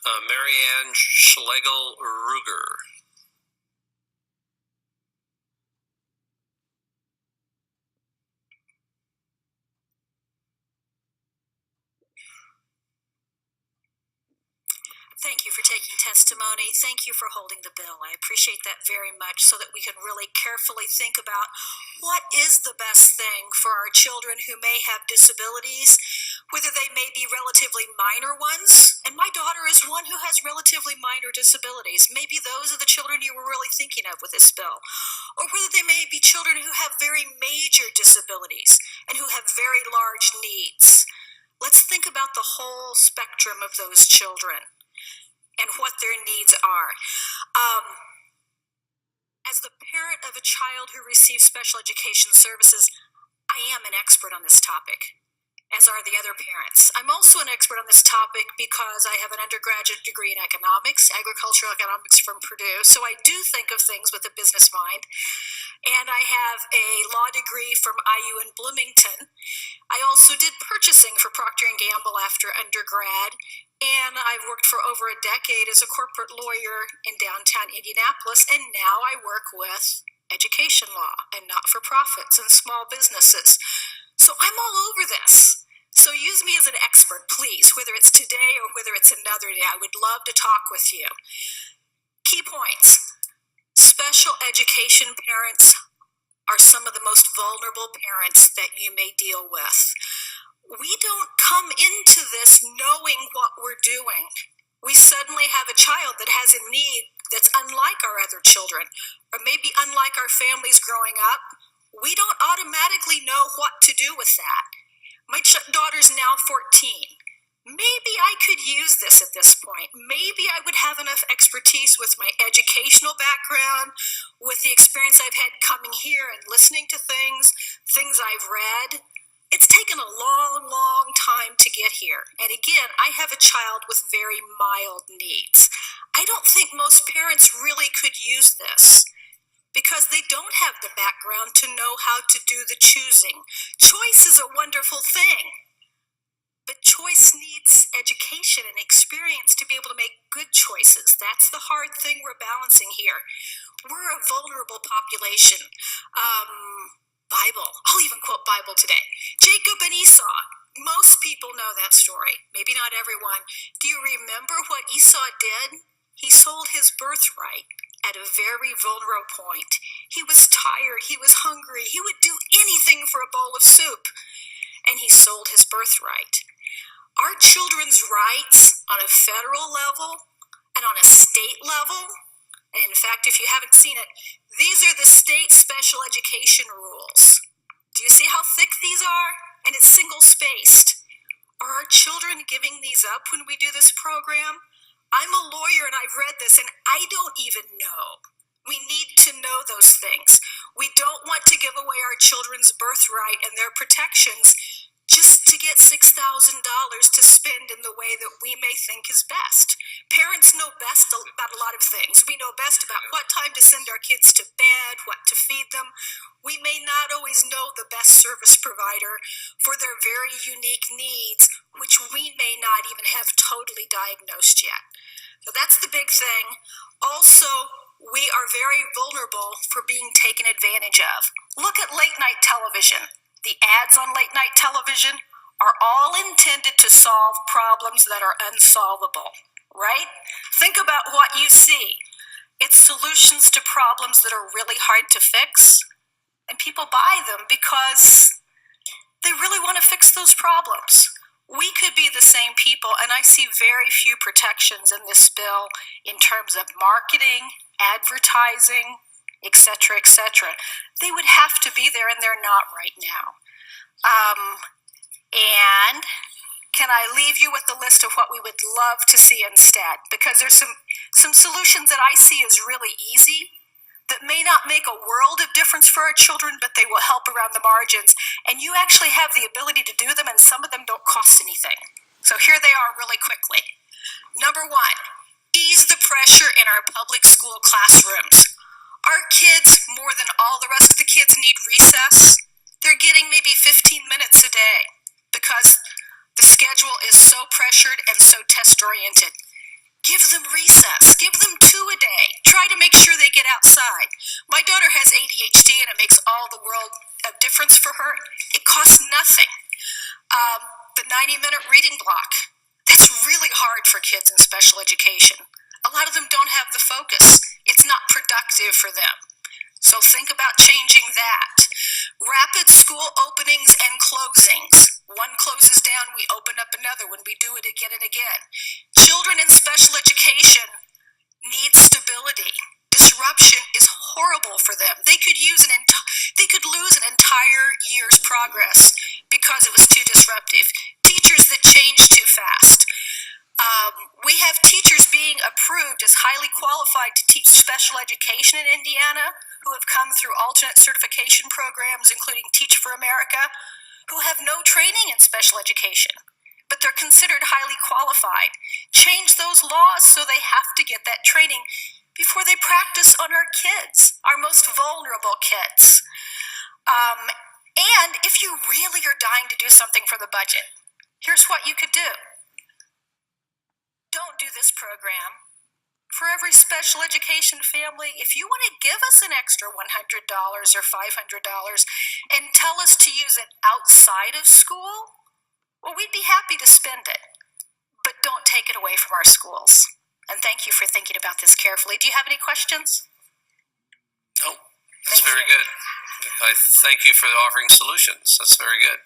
MaryAnn Schlegel Rugger. Thank you for taking testimony. Thank you for holding the bill. I appreciate that very much so that we can really carefully think about what is the best thing for our children who may have disabilities, whether they may be relatively minor ones. And my daughter is one who has relatively minor disabilities. Maybe those are the children you were really thinking of with this bill. Or whether they may be children who have very major disabilities and who have very large needs. Let's think about the whole spectrum of those children and what their needs are. As the parent of a child who receives special education services, I am an expert on this topic, as are the other parents. I'm also an expert on this topic because I have an undergraduate degree in economics, agricultural economics from Purdue, so I do think of things with a business mind. And I have a law degree from IU in Bloomington. I also did purchasing for Procter & Gamble after undergrad, and I've worked for over a decade as a corporate lawyer in downtown Indianapolis, and now I work with education law and not-for-profits and small businesses. So I'm all over this. So use me as an expert, please, whether it's today or whether it's another day. I would love to talk with you. Key points. Special education parents are some of the most vulnerable parents that you may deal with. We don't come into this knowing what we're doing. We suddenly have a child that has a need that's unlike our other children, or maybe unlike our families growing up. We don't automatically know what to do with that. My daughter's now 14. Maybe I could use this at this point. Maybe I would have enough expertise with my educational background, with the experience I've had coming here and listening to things I've read. It's taken a long, long time to get here. And again, I have a child with very mild needs. I don't think most parents really could use this because they don't have the background to know how to do the choosing. Choice is a wonderful thing. But choice needs education and experience to be able to make good choices. That's the hard thing we're balancing here. We're a vulnerable population. Bible. I'll even quote Bible today. Jacob and Esau. Most people know that story. Maybe not everyone. Do you remember what Esau did? He sold his birthright at a very vulnerable point. He was tired. He was hungry. He would do anything for a bowl of soup. And he sold his birthright. Our children's rights on a federal level and on a state level, and in fact, if you haven't seen it, these are the state special education rules. Do you see how thick these are? And it's single-spaced. Are our children giving these up when we do this program? I'm a lawyer and I've read this and I don't even know. We need to know those things. We don't want to give away our children's birthright and their protections just to get $6,000 to spend in the way that we may think is best. Parents know best about a lot of things. We know best about what time to send our kids to bed, what to feed them. We may not always know the best service provider for their very unique needs, which we may not even have totally diagnosed yet. So that's the big thing. Also, we are very vulnerable for being taken advantage of. Look at late night television. The ads on late night television are all intended to solve problems that are unsolvable, right? Think about what you see. It's solutions to problems that are really hard to fix, and people buy them because they really want to fix those problems. We could be the same people, and I see very few protections in this bill in terms of marketing, advertising, etc., etc. They would have to be there, and they're not right now. And can I leave you with the list of what we would love to see instead? Because there's some solutions that I see as really easy that may not make a world of difference for our children, but they will help around the margins. And you actually have the ability to do them, and some of them don't cost anything. So here they are really quickly. Number one, ease the pressure in our public school classrooms. Our kids, more than all the rest of the kids, need recess. They're getting maybe 15 minutes a day because the schedule is so pressured and so test-oriented. Give them recess. Give them 2 a day. Try to make sure they get outside. My daughter has ADHD, and it makes all the world of difference for her. It costs nothing. The 90-minute reading block. That's really hard for kids in special education. A lot of them don't have the focus. It's not productive for them. So think about changing that. Rapid school openings and closings. One closes down, we open up another when we do it again and again. Children in special education need stability. Disruption is horrible for them. They could lose an entire year's progress because it was too disruptive. Teachers that change too fast. We have teachers being approved as highly qualified to teach special education in Indiana who have come through alternate certification programs, including Teach for America, who have no training in special education, but they're considered highly qualified. Change those laws so they have to get that training before they practice on our kids, our most vulnerable kids. And if you really are dying to do something for the budget, here's what you could do. Don't do this program. For every special education family, if you want to give us an extra $100 or $500 and tell us to use it outside of school, well, we'd be happy to spend it. But don't take it away from our schools. And thank you for thinking about this carefully. Do you have any questions? Oh, that's very good. I thank you for offering solutions. That's very good.